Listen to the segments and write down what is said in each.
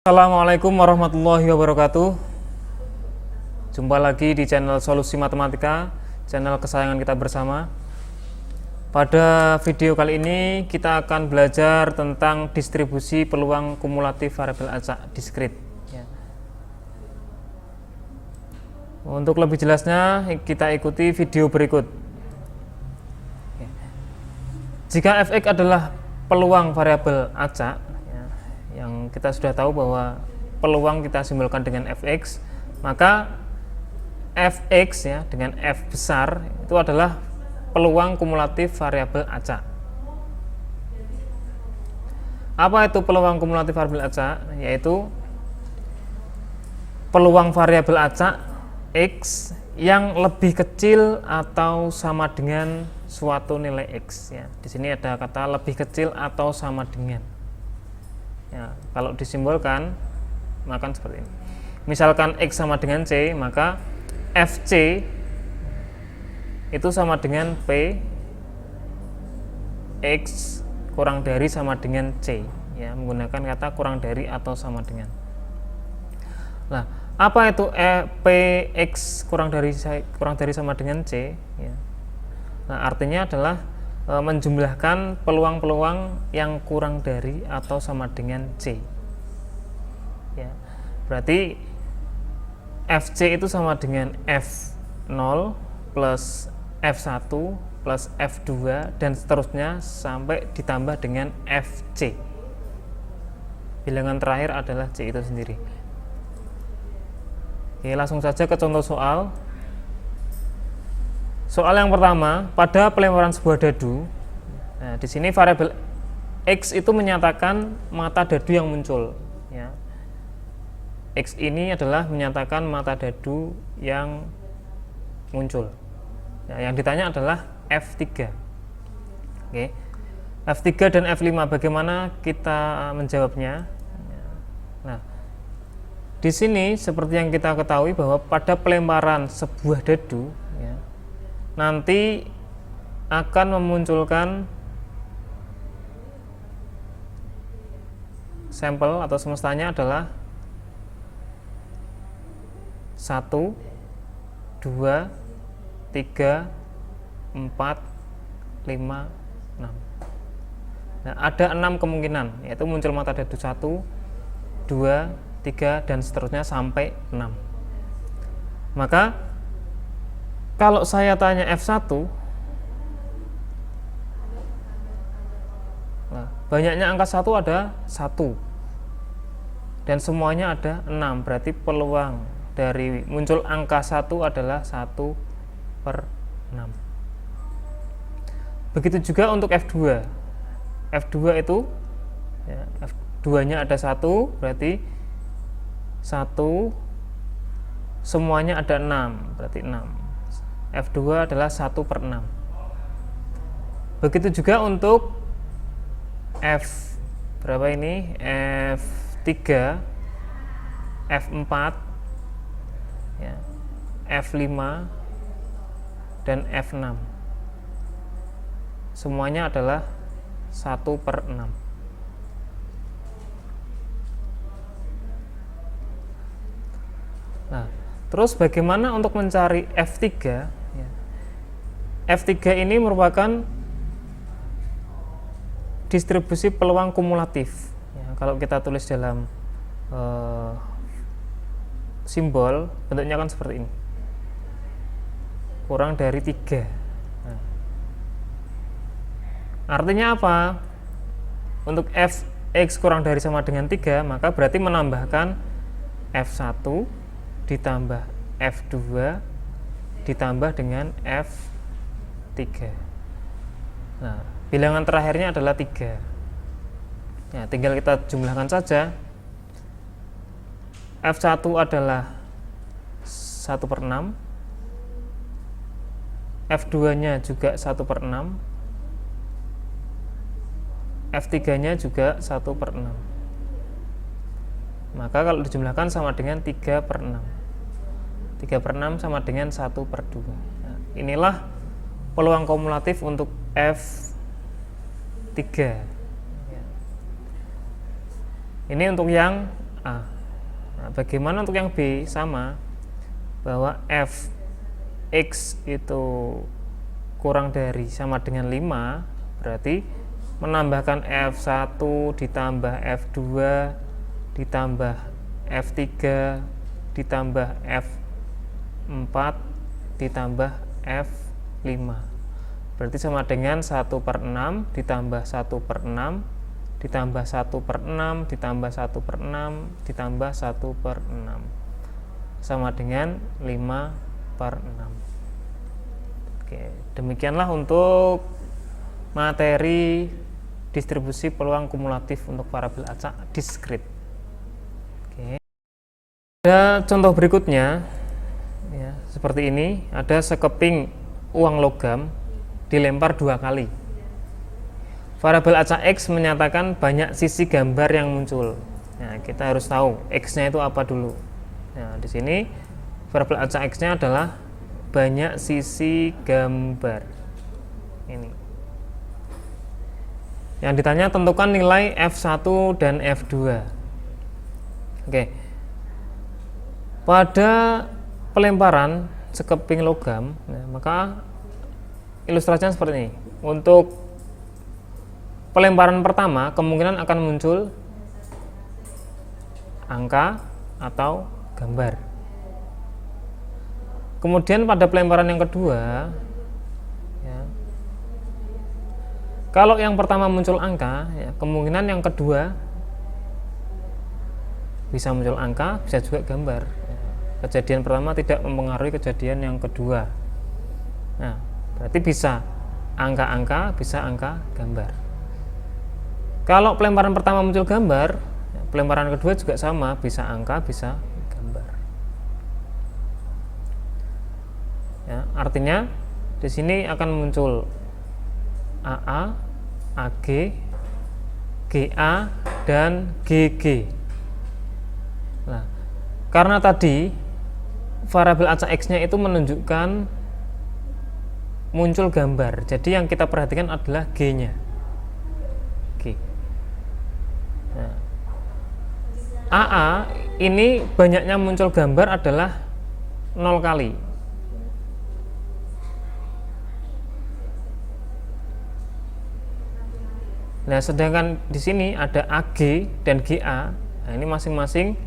Assalamualaikum warahmatullahi wabarakatuh. Jumpa lagi di channel Solusi Matematika, channel kesayangan kita bersama. Pada video kali ini kita akan belajar tentang distribusi peluang kumulatif variabel acak diskrit ya. Untuk lebih jelasnya kita ikuti video berikut. Jika fx adalah peluang variabel acak, yang kita sudah tahu bahwa peluang kita simbolkan dengan fx, maka fx ya dengan f besar itu adalah peluang kumulatif variabel acak. Apa itu peluang kumulatif variabel acak? Yaitu peluang variabel acak x yang lebih kecil atau sama dengan suatu nilai x ya. Di sini ada kata lebih kecil atau sama dengan. Ya, kalau disimbolkan maka seperti ini. Misalkan x sama dengan c, maka fc itu sama dengan p x kurang dari sama dengan c ya, menggunakan kata kurang dari atau sama dengan. Nah, apa itu p x kurang dari sama dengan c ya? Nah, artinya adalah menjumlahkan peluang-peluang yang kurang dari atau sama dengan C ya. Berarti FC itu sama dengan F0 plus F1 plus F2 dan seterusnya sampai ditambah dengan FC. Bilangan terakhir adalah C itu sendiri. Oke, langsung saja ke contoh soal. Soal yang pertama, pada pelemparan sebuah dadu, nah, di sini variabel x itu menyatakan mata dadu yang muncul. Ya. X ini adalah menyatakan mata dadu yang muncul. Ya, yang ditanya adalah F3. Oke. F3 dan F5, bagaimana kita menjawabnya? Nah, di sini seperti yang kita ketahui bahwa pada pelemparan sebuah dadu, ya, nanti akan memunculkan sampel atau semestanya adalah 1, 2, 3, 4, 5, 6. Nah, ada 6 kemungkinan, yaitu muncul mata dadu 1, 2, 3 dan seterusnya sampai 6. Maka kalau saya tanya F1, nah, banyaknya angka 1 ada 1 dan semuanya ada 6, berarti peluang dari muncul angka 1 adalah 1/6. Begitu juga untuk F2. F2 itu ya, F2 nya ada 1, berarti 1 semuanya ada 6, berarti 6. F2 adalah 1/6. Begitu juga untuk F berapa ini? F3, F4, ya, F5 dan F6. Semuanya adalah 1/6. Nah, terus bagaimana untuk mencari F3? F3 ini merupakan distribusi peluang kumulatif ya, kalau kita tulis dalam simbol bentuknya kan seperti ini, kurang dari 3. Nah, artinya apa? Untuk fx kurang dari sama dengan 3, maka berarti menambahkan F1 ditambah F2 ditambah dengan F3. Nah, bilangan terakhirnya adalah 3. Ya, tinggal kita jumlahkan saja. F1 adalah 1/6, F2 nya juga 1/6, F3 nya juga 1/6. Maka kalau dijumlahkan sama dengan 3/6. 3/6 sama dengan 1/2. Nah, inilah peluang kumulatif untuk F3. Ini untuk yang AA. Nah, bagaimana untuk yang B? Sama, bahwa fx itu kurang dari sama dengan 5, berarti menambahkan F1 ditambah F2 ditambah F3 ditambah F4 ditambah F5, berarti sama dengan 1/6 ditambah 1/6 ditambah 1/6 ditambah 1/6 ditambah 1/6 sama dengan 5/6. Oke, demikianlah untuk materi distribusi peluang kumulatif untuk parabel acak diskrit. Oke. Ada contoh berikutnya, ya, seperti ini. Ada sekeping uang logam dilempar 2 kali. Variabel acak X menyatakan banyak sisi gambar yang muncul. Nah, kita harus tahu X-nya itu apa dulu. Nah, di sini variabel acak X-nya adalah banyak sisi gambar. Ini. Yang ditanya tentukan nilai F1 dan F2. Oke. Pada pelemparan sekeping logam, nah, maka ilustrasinya seperti ini. Untuk pelemparan pertama kemungkinan akan muncul angka atau gambar. Kemudian pada pelemparan yang kedua, ya, kalau yang pertama muncul angka, ya, kemungkinan yang kedua bisa muncul angka, bisa juga gambar. Kejadian pertama tidak mempengaruhi kejadian yang kedua. Nah, berarti bisa angka-angka, bisa angka gambar. Kalau pelemparan pertama muncul gambar, pelemparan kedua juga sama, bisa angka, bisa gambar. Ya, artinya di sini akan muncul AA, AG, GA, dan GG. Nah, karena tadi variabel acak X-nya itu menunjukkan muncul gambar, jadi yang kita perhatikan adalah G-nya. G. Nah, AA ini banyaknya muncul gambar adalah 0 kali. Nah, sedangkan di sini ada AG dan GA. Nah, ini masing-masing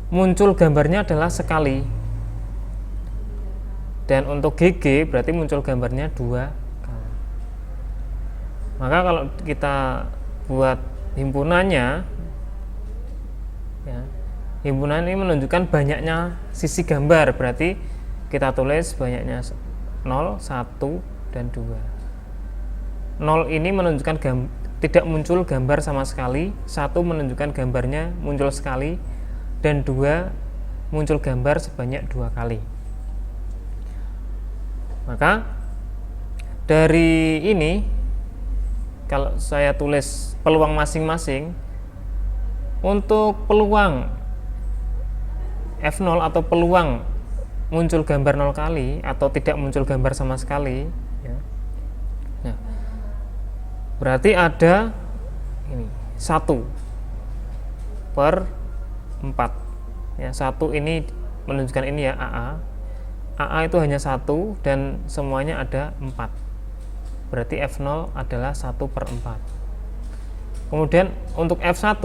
muncul gambarnya adalah sekali. Dan untuk GG berarti muncul gambarnya 2 kali. Maka kalau kita buat himpunannya, ya, himpunan ini menunjukkan banyaknya sisi gambar, berarti kita tulis banyaknya 0, 1, dan 2. 0 ini menunjukkan tidak muncul gambar sama sekali, 1 menunjukkan gambarnya muncul sekali, dan 2 muncul gambar sebanyak 2 kali. Maka dari ini, kalau saya tulis peluang masing-masing, untuk peluang F0 atau peluang muncul gambar 0 kali atau tidak muncul gambar sama sekali, ya. Nah, berarti ada ini 1/4. Ya, 1 ini menunjukkan ini ya, AA. AA itu hanya 1 dan semuanya ada 4. Berarti F0 adalah 1/4. Kemudian untuk F1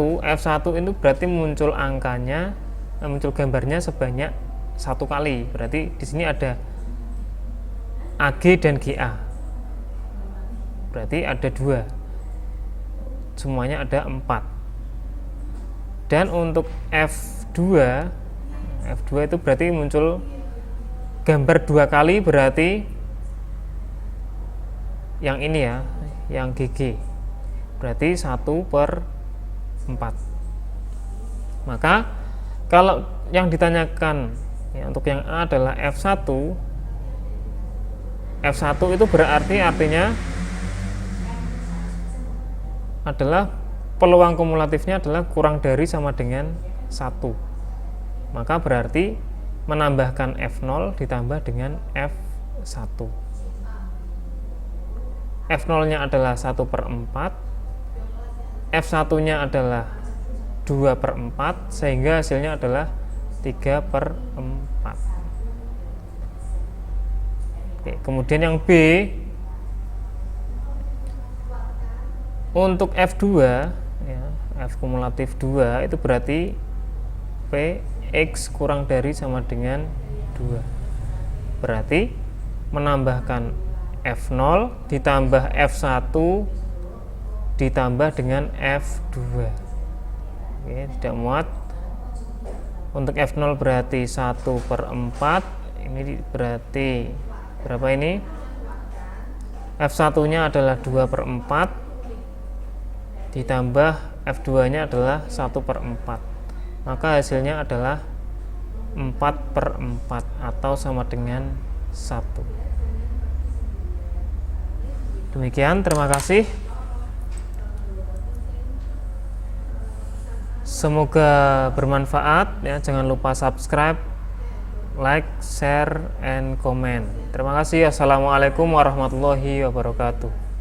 itu berarti muncul angkanya, muncul gambarnya sebanyak 1 kali. Berarti di sini ada AG dan GA. Berarti ada 2. Semuanya ada 4. Dan untuk F2 itu berarti muncul gambar 2 kali, berarti yang ini ya, yang GG. Berarti 1/4. Maka kalau yang ditanyakan ya, untuk yang A adalah F1 itu berarti artinya adalah peluang kumulatifnya adalah kurang dari sama dengan 1. Maka berarti menambahkan F0 ditambah dengan F1. F0 nya adalah 1/4, F1 nya adalah 2/4 sehingga hasilnya adalah 3/4. Oke, kemudian yang B, untuk F2 ya, F kumulatif 2 itu berarti P X kurang dari sama dengan 2. Berarti menambahkan F0 ditambah F1 ditambah dengan F2. Oke, tidak muat. Untuk F0 berarti 1/4. Ini berarti berapa ini? F1 nya adalah 2/4 ditambah F2 nya adalah 1/4, maka hasilnya adalah 4/4 atau sama dengan 1. Demikian, terima kasih. Semoga bermanfaat ya. Jangan lupa subscribe, like, share, and comment. Terima kasih. Assalamualaikum warahmatullahi wabarakatuh.